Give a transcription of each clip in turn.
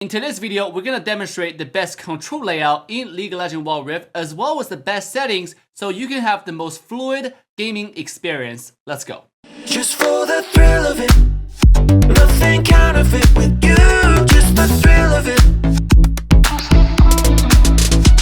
In today's video, we're gonna demonstrate the best control layout in League of Legends Wild Rift, as well as the best settings so you can have the most fluid gaming experience. Let's go. Just for the thrill of it, nothing counterfeit with you, just the thrill of it.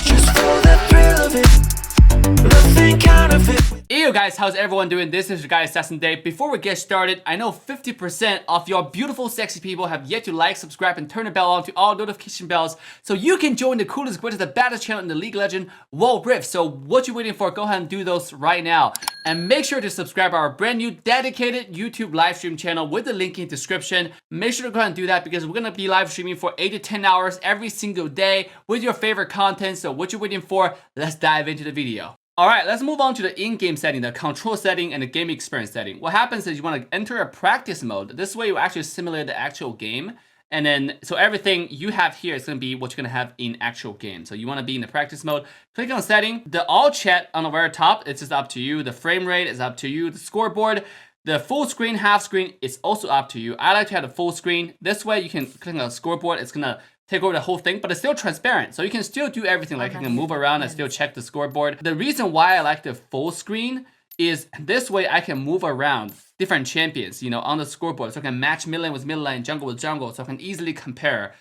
Just for the thrill of it, nothing counterfeit. Hey yo guys, how's everyone doing? This is your guy AssassinDave. Before we get started, I know 50% of your beautiful sexy people have yet to like, subscribe, and turn the bell on to all notification bells so you can join the coolest, greatest, the baddest channel in the League of Legends Wild Rift. So what you waiting for? Go ahead and do those right now. And make sure to subscribe our brand new dedicated YouTube live stream channel with the link in the description. Make sure to go ahead and do that because we're going to be live streaming for 8 to 10 hours every single day with your favorite content. So what you waiting for? Let's dive into the video. Alright, let's move on to the in-game setting, the control setting, and the game experience setting. What happens is you want to enter a practice mode. This way you actually simulate the actual game. And then, so everything you have here is going to be what you're going to have in actual game. So you want to be in the practice mode. Click on setting. The all chat on the very top, it's just up to you. The frame rate is up to you. The scoreboard, the full screen, half screen, is also up to you. I like to have the full screen. This way you can click on the scoreboard. It's going to take over the whole thing, but it's still transparent. So you can still do everything. Like you can move around and still check the scoreboard. The reason why I like the full screen is this way I can move around different champions, you know, on the scoreboard. So I can match mid lane with mid lane, jungle with jungle. So I can easily compare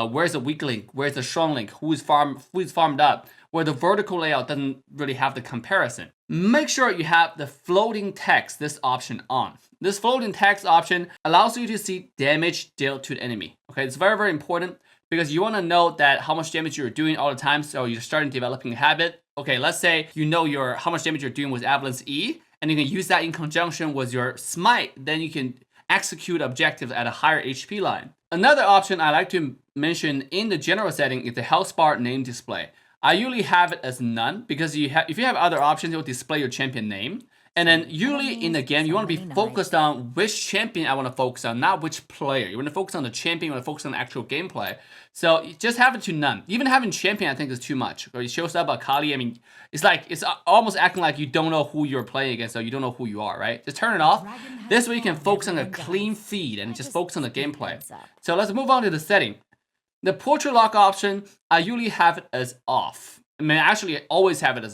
where's the weak link, where's the strong link, who's farmed up, where the vertical layout doesn't really have the comparison. Make sure you have the floating text, this option on. This floating text option allows you to see damage dealt to the enemy. Okay, it's very, very important, because you want to know that how much damage you're doing all the time, so you're starting developing a habit. Okay, let's say you know how much damage you're doing with Avalanche E, and you can use that in conjunction with your Smite, then you can execute objectives at a higher HP line. Another option I like to mention in the general setting is the health bar name display. I usually have it as none, because if you have other options, it will display your champion name. And then usually in the game, you want to be focused on which champion I want to focus on, not which player. You want to focus on the champion, you want to focus on the actual gameplay. So just have it to none. Even having champion, I think, is too much. Or it shows up Akali. I mean, it's almost acting like you don't know who you're playing against, so you don't know who you are, right? Just turn it off. This way you can focus on a clean feed and just focus on the gameplay. So let's move on to the setting. The portrait lock option, I usually have it as off. I mean, I actually always have it as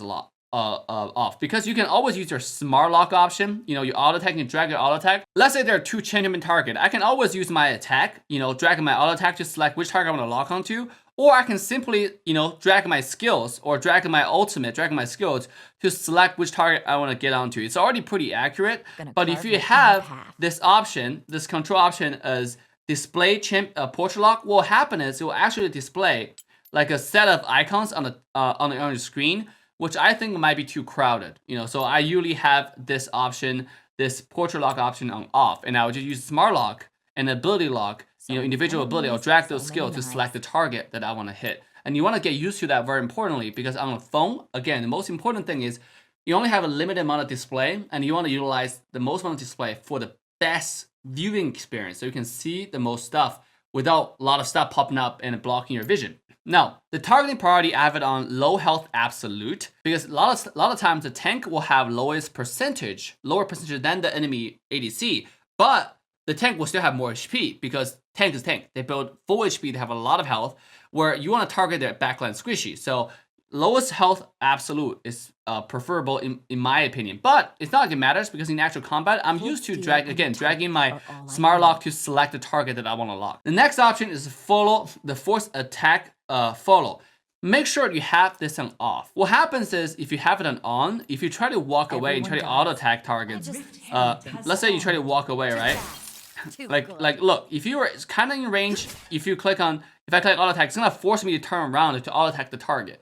off, because you can always use your smart lock option. You know, you auto attack and drag your auto attack. Let's say there are two champion target. I can always use my attack, you know, drag my auto attack to select which target I want to lock onto, or I can simply, you know, drag my skills or drag my ultimate, drag my skills to select which target I want to get onto. It's already pretty accurate, but if you have this option, this control option as display portrait lock, what will happen is it will actually display like a set of icons on your screen, which I think might be too crowded, you know. So I usually have this option, this portrait lock option on off, and I would just use smart lock and ability lock, you know, individual ability. I'll drag those skills to select the target that I want to hit. And you want to get used to that very importantly, because on a phone, again, the most important thing is you only have a limited amount of display, and you want to utilize the most amount of display for the best viewing experience, so you can see the most stuff without a lot of stuff popping up and blocking your vision. Now, the targeting priority, I have it on low health absolute, because a lot of times the tank will have lower percentage than the enemy ADC, but the tank will still have more HP, because tank is tank. They build full HP, they have a lot of health, where you want to target their backline squishy. So lowest health absolute is preferable in my opinion, but it's not like it matters, because in actual combat, I'm used to dragging my smart lock to select the target that I want to lock. The next option is follow, the force attack follow. Make sure you have this on off. What happens is if you have it on, if you try to walk away and try to auto attack targets, let's say you try to walk away, right? like look, if you were kind of in range, if I click auto attack, it's gonna force me to turn around to auto attack the target.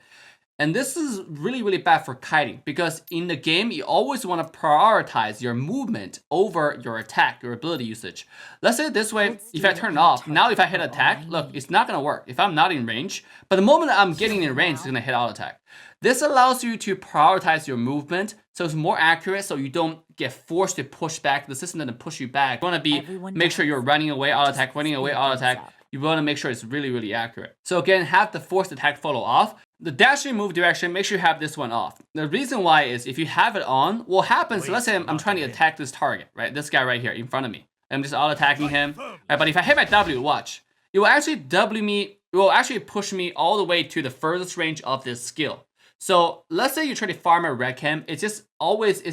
And this is really, really bad for kiting, because in the game, you always want to prioritize your movement over your attack, your ability usage. Let's say this way, if I turn it off, now if I hit attack, look, it's not going to work if I'm not in range. But the moment I'm getting in range, it's going to hit auto attack. This allows you to prioritize your movement, so it's more accurate, so you don't get forced to push back. The system doesn't push you back. You want to make sure you're running away auto attack, running away auto attack. You want to make sure it's really, really accurate. So again, have the forced attack follow off. The dashing move direction, make sure you have this one off. The reason why is if you have it on, what happens, let's say I'm trying to attack this target, right? This guy right here in front of me. I'm just auto attacking him. Right, but if I hit my W, watch. it will actually it will actually push me all the way to the furthest range of this skill. So let's say you're trying to farm a red cam, it's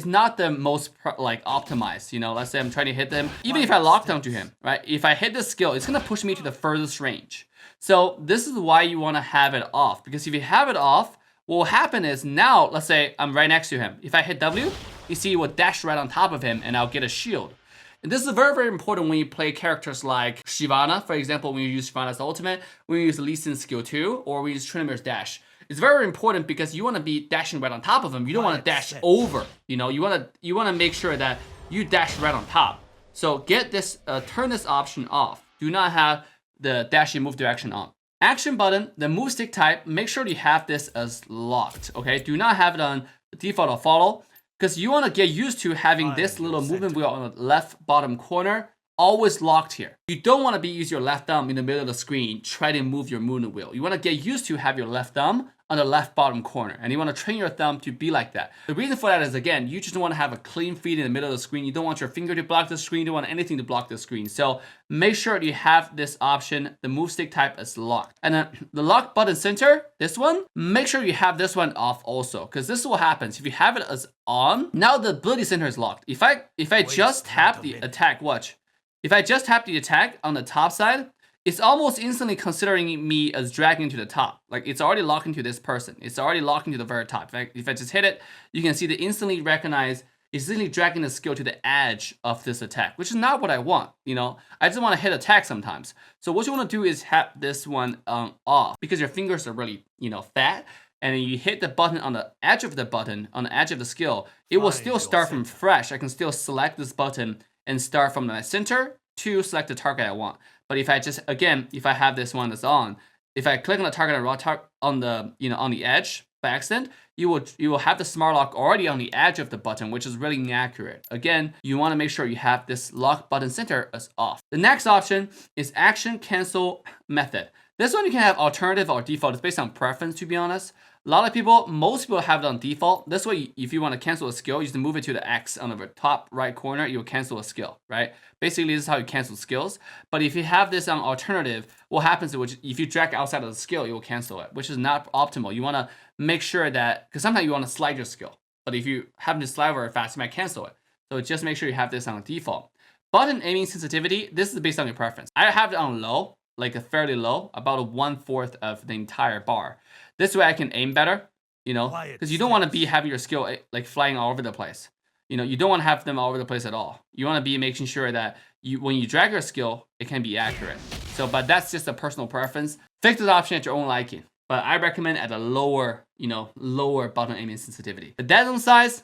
not the most like optimized, you know. Let's say I'm trying to hit them, even if I lock down to him, right? If I hit this skill, it's gonna push me to the furthest range. So this is why you wanna have it off, because if you have it off, what will happen is now, let's say I'm right next to him. If I hit W, you see it will dash right on top of him and I'll get a shield. And this is very, very important when you play characters like Shyvana, for example, when you use Shyvana's ultimate, when you use Lee Sin's skill 2, or when you use Trinimir's dash. It's very important because you want to be dashing right on top of him. You don't want to dash over. You know, you want to make sure that you dash right on top. So get this, turn this option off. Do not have the dash and move direction on. Action button, the move stick type, make sure you have this as locked. Okay, do not have it on default or follow, because you want to get used to having this little movement wheel on the left bottom corner always locked here. You don't want to use your left thumb in the middle of the screen, try to move your movement wheel. You want to get used to have your left thumb on the left bottom corner, and you want to train your thumb to be like that. The reason for that is, again, you just want to have a clean feed in the middle of the screen. You don't want your finger to block the screen. You don't want anything to block the screen. So make sure you have this option, the move stick type is locked. And then the lock button center, this one, make sure you have this one off also, because this is what happens. If you have it as on, now the ability center is locked. If I just tap the attack, watch. If I just tap the attack on the top side, it's almost instantly considering me as dragging to the top. Like, it's already locking to this person. It's already locking to the very top. If I just hit it, you can see the instantly recognize, it's instantly dragging the skill to the edge of this attack, which is not what I want, you know? I just want to hit attack sometimes. So what you want to do is have this one off, because your fingers are really, you know, fat. And then you hit the button on the edge of the button, on the edge of the skill, it will still start from fresh. I can still select this button and start from the center to select the target I want. But if I just, again, if I have this one that's on, if I click on the target and on the, you know, on the edge by accident, you will have the smart lock already on the edge of the button, which is really inaccurate. Again, you want to make sure you have this lock button center as off. The next option is action cancel method. This one you can have alternative or default. It's based on preference, to be honest. Most people have it on default. This way, if you want to cancel a skill, you just move it to the X on the top right corner, you'll cancel a skill, right? Basically, this is how you cancel skills. But if you have this on alternative, what happens is if you drag outside of the skill, you will cancel it, which is not optimal. You want to make sure that, because sometimes you want to slide your skill, but if you happen to slide very fast, you might cancel it. So just make sure you have this on default. Button aiming sensitivity, this is based on your preference. I have it on low, like a fairly low, about a 1/4 of the entire bar. This way I can aim better, you know, because you don't want to be having your skill like flying all over the place. You know, you don't want to have them all over the place at all. You want to be making sure that when you drag your skill, it can be accurate. So, but that's just a personal preference. Fix this option at your own liking. But I recommend at a lower, you know, lower button aiming sensitivity. The dead zone size,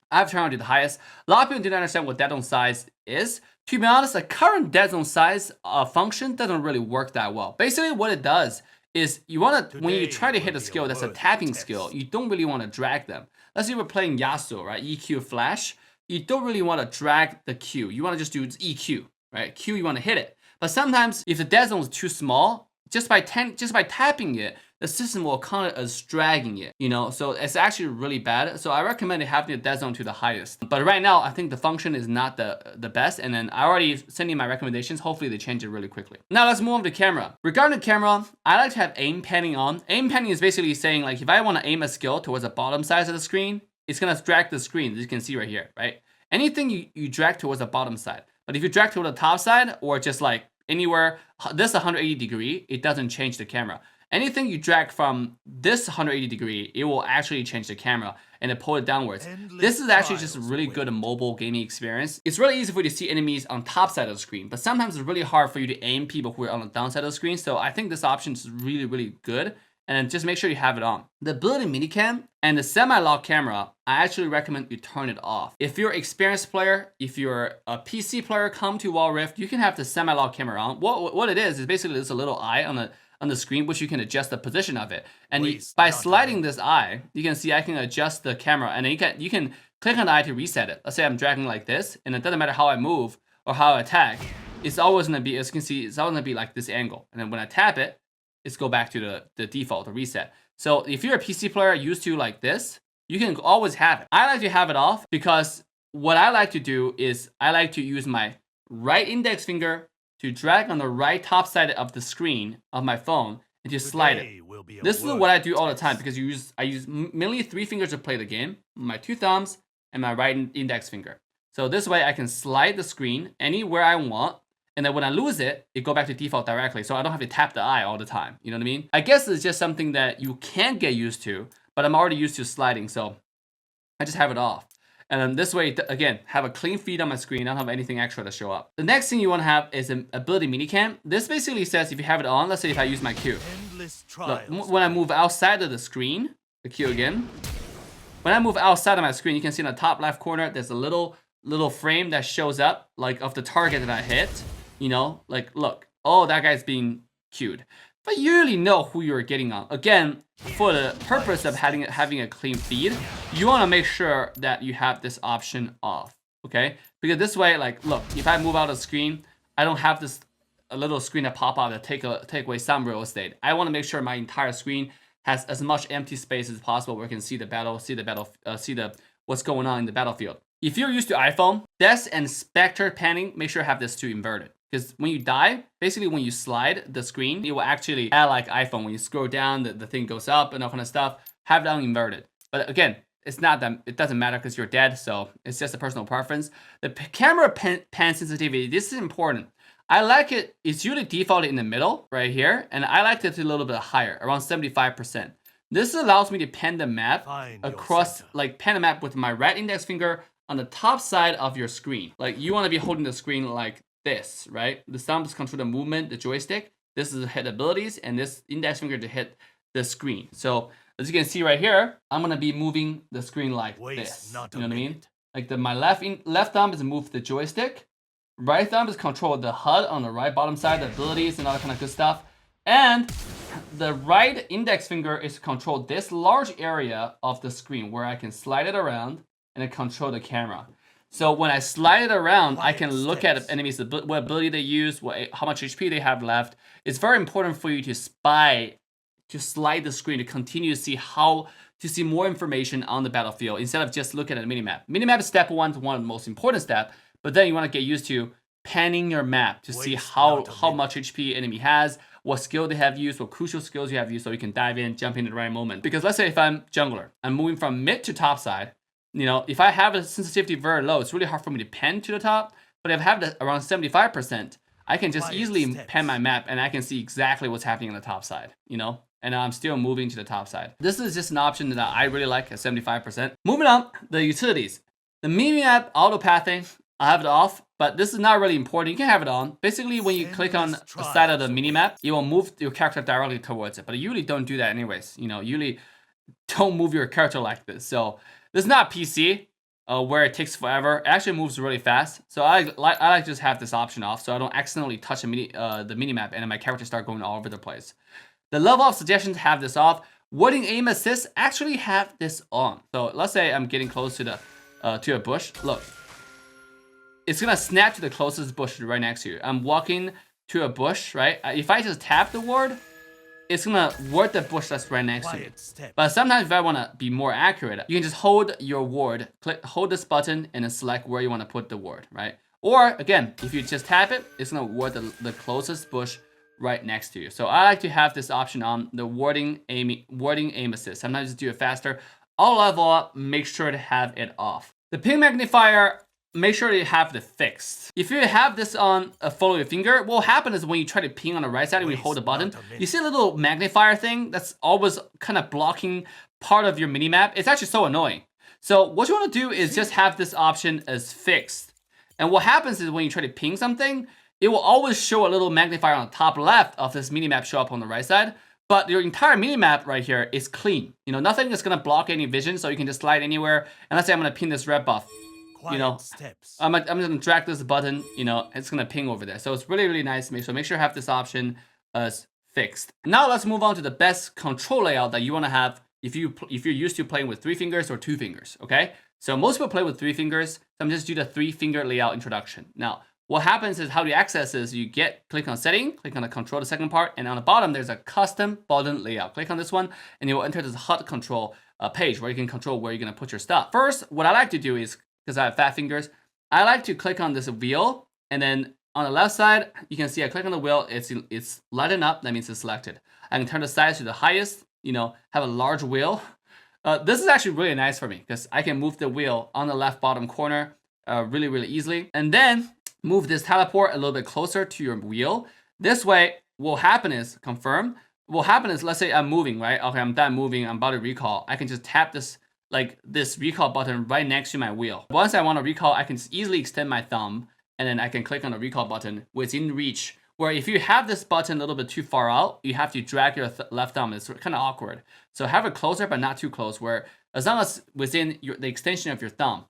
I've turned on to the highest. A lot of people didn't understand what dead zone size is. To be honest, the current dead zone size function doesn't really work that well. Basically, what it does is when you try to hit a skill that's a tapping skill, you don't really want to drag them. Let's say we're playing Yasuo, right? EQ flash. You don't really want to drag the Q. You want to just do EQ, right? Q, you want to hit it. But sometimes if the dead zone is too small, just by tapping it, the system will count it as dragging it, you know? So it's actually really bad. So I recommend having the dead zone to the highest. But right now, I think the function is not the best. And then I already sent you my recommendations. Hopefully they change it really quickly. Now let's move on to camera. Regarding the camera, I like to have aim panning on. Aim panning is basically saying, like, if I want to aim a skill towards the bottom side of the screen, it's gonna drag the screen, as you can see right here, right? Anything you drag towards the bottom side. But if you drag toward the top side, or just like anywhere, this 180 degree, it doesn't change the camera. Anything you drag from this 180 degree, it will actually change the camera and it pull it downwards. This is actually just a really good mobile gaming experience. It's really easy for you to see enemies on top side of the screen, but sometimes it's really hard for you to aim people who are on the downside of the screen. So I think this option is really, really good. And just make sure you have it on. The ability minicam and the semi-lock camera, I actually recommend you turn it off. If you're an experienced player, if you're a PC player, come to Wild Rift, you can have the semi-lock camera on. What it is basically there's a little eye on the screen, which you can adjust the position of it. And by sliding this eye, you can see I can adjust the camera, and then you can click on the eye to reset it. Let's say I'm dragging like this, and it doesn't matter how I move or how I attack, it's always gonna be, as you can see, it's always gonna be like this angle. And then when I tap it, it's go back to the default, the reset. So if you're a PC player used to like this, you can always have it. I like to have it off because what I like to do is I like to use my right index finger to drag on the right top side of the screen of my phone and to slide it. This is what I do all the time because I use mainly 3 fingers to play the game, my 2 thumbs and my right index finger. So this way I can slide the screen anywhere I want, and then when I lose it, it go back to default directly, so I don't have to tap the eye all the time. You know what I mean? I guess it's just something that you can get used to, but I'm already used to sliding, so I just have it off. And then this way, again, have a clean feed on my screen. I don't have anything extra to show up. The next thing you want to have is an ability minicam. This basically says if you have it on, let's say if I use my Q. Look, when I move outside of the screen, the Q again. When I move outside of my screen, you can see in the top left corner, there's a little frame that shows up, like of the target that I hit. You know, like look, oh, that guy's being queued. But you really know who you're getting on. Again, for the purpose of having a clean feed, you want to make sure that you have this option off, okay? Because this way, like, look, if I move out of the screen, I don't have a little screen that pop out that take away some real estate. I want to make sure my entire screen has as much empty space as possible where I can see the battle, what's going on in the battlefield. If you're used to iPhone, desk and spectre panning, make sure you have this two inverted. Because when you die, basically when you slide the screen, it will actually act like iPhone. When you scroll down, the thing goes up and all kind of stuff. Have that inverted. But again, it's not that, it doesn't matter because you're dead, so it's just a personal preference. The camera pan sensitivity, this is important. I like it, it's usually defaulted in the middle, right here, and I like it a little bit higher, around 75%. This allows me to pan the map across, like pan the map with my right index finger on the top side of your screen. Like you want to be holding the screen like this, right? The thumbs control the movement, the joystick. This is the hit abilities, and this index finger to hit the screen. So as you can see right here, I'm gonna be moving the screen like this. You know what I mean? Like my left thumb is to move the joystick. Right thumb is control the HUD on the right bottom side, the abilities and all that kind of good stuff. And the right index finger is to control this large area of the screen where I can slide it around and then control the camera. So when I slide it around, I can look at enemies, what ability they use, how much HP they have left. It's very important for you to slide the screen to continue to see more information on the battlefield instead of just looking at a minimap. Minimap is step one of the most important step, but then you want to get used to panning your map to see how much HP enemy has, what skill they have used, what crucial skills you have used, so you can dive in, jump in at the right moment. Because let's say if I'm jungler, I'm moving from mid to top side. You know, if I have a sensitivity very low, it's really hard for me to pan to the top. But if I have it around 75%, I can just easily pan my map and I can see exactly what's happening on the top side, you know? And I'm still moving to the top side. This is just an option that I really like at 75%. Moving on, the utilities. The minimap auto pathing, I have it off, but this is not really important. You can have it on. Basically, when you click on the side of the minimap, it will move your character directly towards it. But you usually don't do that anyways. You know, you usually don't move your character like this. So this is not PC, where it takes forever. It actually moves really fast. So I like to just have this option off so I don't accidentally touch the minimap and then my character start going all over the place. The level of suggestions have this off. Warding aim assist actually have this on. So let's say I'm getting close to a bush. Look, it's gonna snap to the closest bush right next to you. I'm walking to a bush, right? If I just tap the ward, it's gonna ward the bush that's right next to me. But sometimes if I wanna be more accurate, you can just hold your ward, hold this button and then select where you wanna put the ward, right? Or again, if you just tap it, it's gonna ward the closest bush right next to you. So I like to have this option on, the warding aim assist. Sometimes just do it faster. I'll level up, make sure to have it off. The ping magnifier, make sure you have it fixed. If you have this on follow your finger, what will happen is when you try to ping on the right side and you hold the button, you see a little magnifier thing that's always kind of blocking part of your minimap. It's actually so annoying. So what you want to do is just have this option as fixed. And what happens is when you try to ping something, it will always show a little magnifier on the top left of this minimap show up on the right side. But your entire minimap right here is clean. You know, nothing is going to block any vision, so you can just slide anywhere. And let's say I'm going to ping this red buff. You know, I'm just gonna drag this button, you know, it's gonna ping over there. So it's really, really nice. So make sure you have this option as fixed. Now let's move on to the best control layout that you wanna have if you're used to playing with 3 fingers or 2 fingers, okay? So most people play with 3 fingers, so I'm just do the 3-finger layout introduction. Now, what happens is how you access this, you click on setting, click on the control, the second part, and on the bottom, there's a custom button layout. Click on this one, and you will enter this HUD control page where you can control where you're gonna put your stuff. First, what I like to do is, because I have fat fingers, I like to click on this wheel and then on the left side, you can see I click on the wheel, it's lighting up, that means it's selected. I can turn the size to the highest, have a large wheel. This is actually really nice for me because I can move the wheel on the left bottom corner really, really easily. And then move this teleport a little bit closer to your wheel. This way, what will happen is, confirm, what will happen is, let's say I'm moving, right? Okay, I'm done moving, I'm about to recall. I can just tap this recall button right next to my wheel. Once I want to recall, I can easily extend my thumb, and then I can click on the recall button within reach. Where if you have this button a little bit too far out, you have to drag your left thumb. It's kind of awkward. So have it closer, but not too close, where as long as within the extension of your thumb,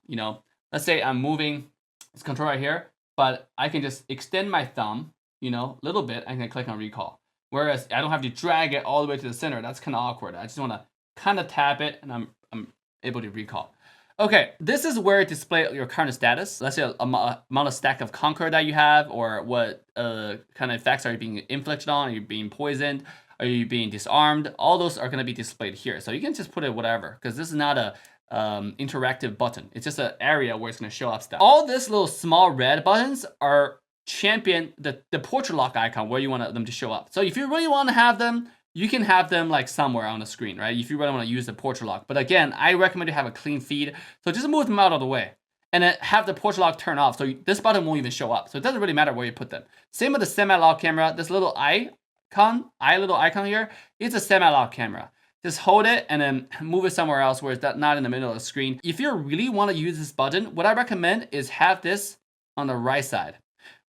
let's say I'm moving this control right here, but I can just extend my thumb, a little bit, and can click on recall. Whereas I don't have to drag it all the way to the center. That's kind of awkward. I just want to kind of tap it, and I'm able to recall. Okay, this is where it displays your current status. Let's say amount of stack of conquer that you have, or what kind of effects are you being inflicted on? Are you being poisoned? Are you being disarmed? All those are going to be displayed here. So you can just put it whatever, because this is not a interactive button. It's just an area where it's going to show up stuff. All these little small red buttons are champion the portrait lock icon where you want them to show up. So if you really want to have them, you can have them like somewhere on the screen, right? If you really want to use the portrait lock. But again, I recommend to have a clean feed. So just move them out of the way and then have the portrait lock turn off. So this button won't even show up. So it doesn't really matter where you put them. Same with the semi-lock camera. This little little icon here, it's a semi-lock camera. Just hold it and then move it somewhere else where it's not in the middle of the screen. If you really want to use this button, what I recommend is have this on the right side.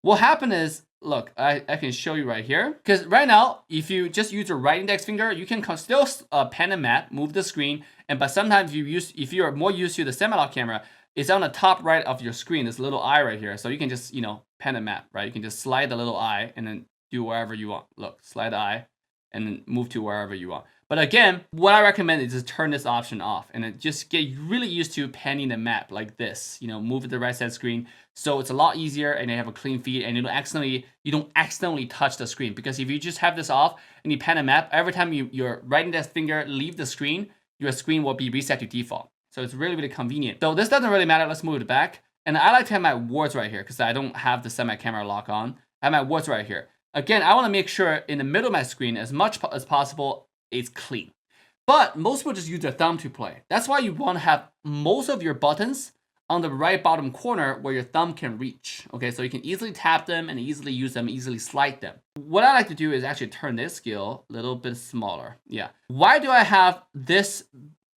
What happened is, look, I can show you right here. Because right now, if you just use your right index finger, you can still pan and map, move the screen. But sometimes if you're more used to the semi-lock camera, it's on the top right of your screen, this little eye right here. So you can just, pan and map, right? You can just slide the little eye and then do wherever you want. Look, slide the eye and then move to wherever you want. But again, what I recommend is just turn this option off and then just get really used to panning the map like this. Move it to the right side screen. So it's a lot easier and you have a clean feed and you don't accidentally touch the screen. Because if you just have this off and you pan a map, every time your right index finger leave the screen, your screen will be reset to default. So it's really, really convenient. So this doesn't really matter. Let's move it back. And I like to have my words right here because I don't have the semi-camera lock on. I have my words right here. Again, I want to make sure in the middle of my screen, as much as possible, it's clean. But most people just use their thumb to play. That's why you want to have most of your buttons on the right bottom corner where your thumb can reach. Okay, so you can easily tap them and easily use them, easily slide them. What I like to do is actually turn this skill a little bit smaller. Yeah. Why do I have this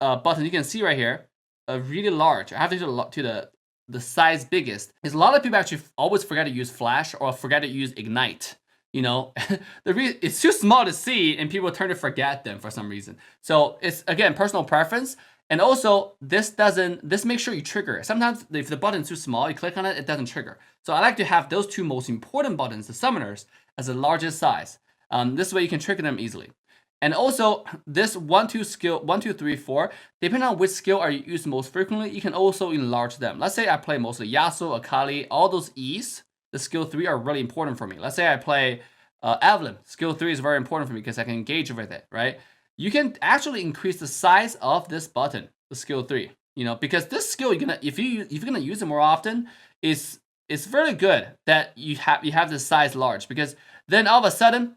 button? You can see right here, really large. I have to do to the size biggest. Because a lot of people actually always forget to use flash or forget to use ignite. It's too small to see and people turn to forget them for some reason. So it's, again, personal preference. And also, this makes sure you trigger it. Sometimes if the button's too small, you click on it, it doesn't trigger. So I like to have those two most important buttons, the summoners, as the largest size. This way you can trigger them easily. And also, this 1, 2 skill, 1, 2, 3, 4, depending on which skill are you used most frequently, you can also enlarge them. Let's say I play mostly Yasuo, Akali, all those E's, the skill 3 are really important for me. Let's say I play Evelyn. Skill 3 is very important for me because I can engage with it, right? You can actually increase the size of this button, the skill 3, because this skill, if you're gonna use it more often, it's very good that you have this size large, because then all of a sudden,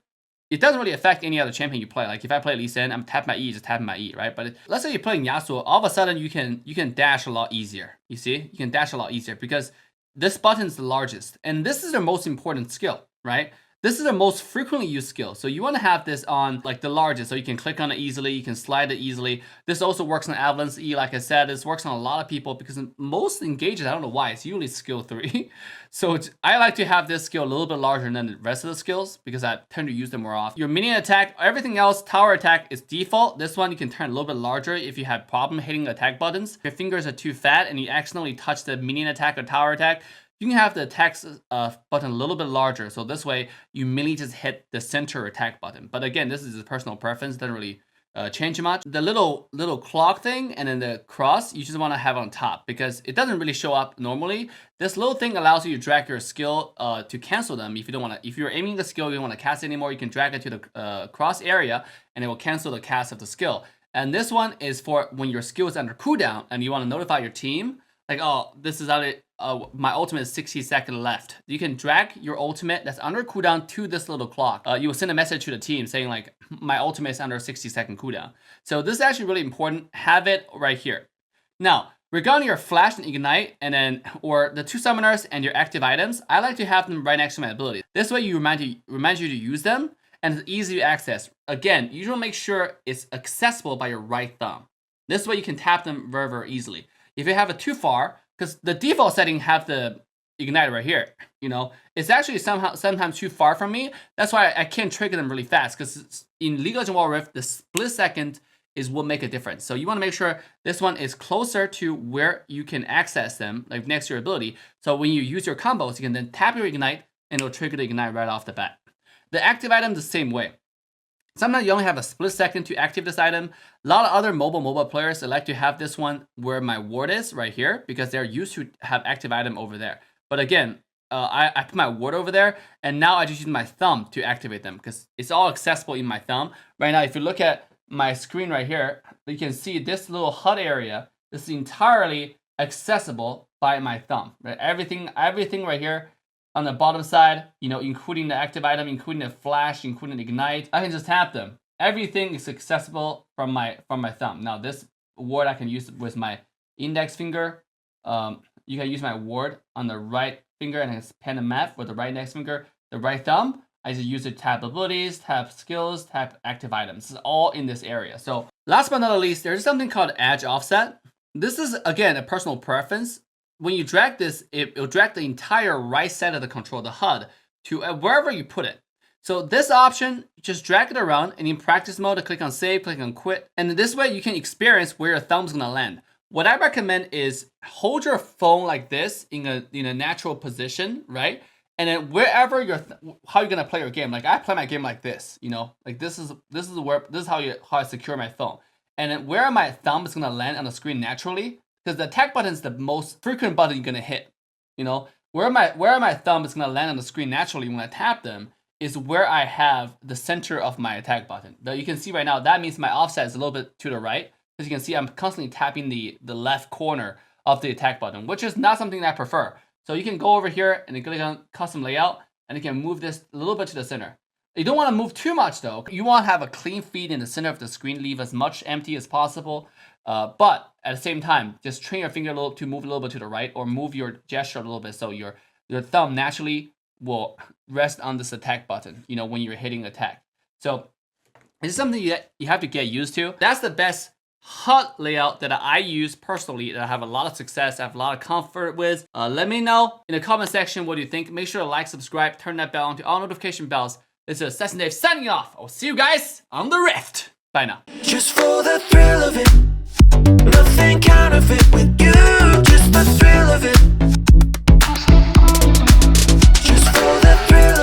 it doesn't really affect any other champion you play. Like if I play Lee Sin, I'm tapping my E, just tapping my E, right? But let's say you're playing Yasuo, all of a sudden you can dash a lot easier. You see, you can dash a lot easier because this button is the largest, and this is the most important skill, right? This is the most frequently used skill. So you want to have this on like the largest, so you can click on it easily, you can slide it easily. This also works on Evelyn's E, like I said. This works on a lot of people because most engages, I don't know why, it's usually skill 3. So I like to have this skill a little bit larger than the rest of the skills because I tend to use them more often. Your minion attack, everything else, tower attack is default. This one you can turn a little bit larger if you have problem hitting attack buttons. If your fingers are too fat and you accidentally touch the minion attack or tower attack, you can have the attack button a little bit larger. So this way, you merely just hit the center attack button. But again, this is a personal preference. Doesn't really change much. The little clock thing and then the cross, you just want to have on top because it doesn't really show up normally. This little thing allows you to drag your skill to cancel them. If you don't want to, if you're aiming the skill, you don't want to cast it anymore, you can drag it to the cross area and it will cancel the cast of the skill. And this one is for when your skill is under cooldown and you want to notify your team like, oh, this is only, my ultimate is 60 seconds left. You can drag your ultimate that's under cooldown to this little clock. You will send a message to the team saying like, my ultimate is under 60-second cooldown. So this is actually really important. Have it right here. Now, regarding your flash and ignite, and then or the 2 summoners and your active items, I like to have them right next to my ability. This way, you remind you to use them, and it's easy to access. Again, you want to make sure it's accessible by your right thumb. This way, you can tap them very, very easily. If you have it too far, because the default setting have the ignite right here, you know, it's actually sometimes too far from me. That's why I can't trigger them really fast, because in League of Legends Wild Rift, the split second is what make a difference. So you want to make sure this one is closer to where you can access them, like next to your ability. So when you use your combos, you can then tap your ignite and it'll trigger the ignite right off the bat. The active item the same way. Sometimes you only have a split second to activate this item. A lot of other mobile players, they like to have this one where my ward is right here, because they're used to have active item over there. But again, I put my ward over there, and now I just use my thumb to activate them, because it's all accessible in my thumb. Right now, if you look at my screen right here, you can see this little HUD area. This is entirely accessible by my thumb. Right? Everything right here on the bottom side, you know, including the active item, including the flash, including the ignite, I can just tap them. Everything is accessible from my thumb. Now this ward I can use with my index finger. You can use my ward on the right finger and it's pen and map with the right index finger. The right thumb, I just use it to tap abilities, tap skills, tap active items. This is all in this area. So last but not least, there's something called edge offset. This is, again, a personal preference. When you drag this, it'll drag the entire right side of the control, the HUD, to wherever you put it. So this option, just drag it around, and in practice mode, click on save, click on quit. And this way you can experience where your thumb's gonna land. What I recommend is hold your phone like this in a natural position, right? And then wherever how you're gonna play your game. Like I play my game like this, you know, like this is how I secure my phone. And then where my thumb is gonna land on the screen naturally, because the attack button is the most frequent button you're gonna hit. You know, where my thumb is gonna land on the screen naturally when I tap them is where I have the center of my attack button. Now you can see right now that means my offset is a little bit to the right. As you can see, I'm constantly tapping the left corner of the attack button, which is not something that I prefer. So you can go over here and click on custom layout, and you can move this a little bit to the center. You don't want to move too much though. You want to have a clean feed in the center of the screen, leave as much empty as possible. But at the same time, just train your finger to move a little bit to the right, or move your gesture a little bit so your thumb naturally will rest on this attack button, you know, when you're hitting attack. So this is something you have to get used to. That's the best HUD layout that I use personally, that I have a lot of success, I have a lot of comfort with. Let me know in the comment section what you think. Make sure to like, subscribe, turn that bell on to all notification bells. This is AssassinDave signing off. I'll see you guys on the Rift. Bye now. Just for the thrill of it, nothing counterfeit with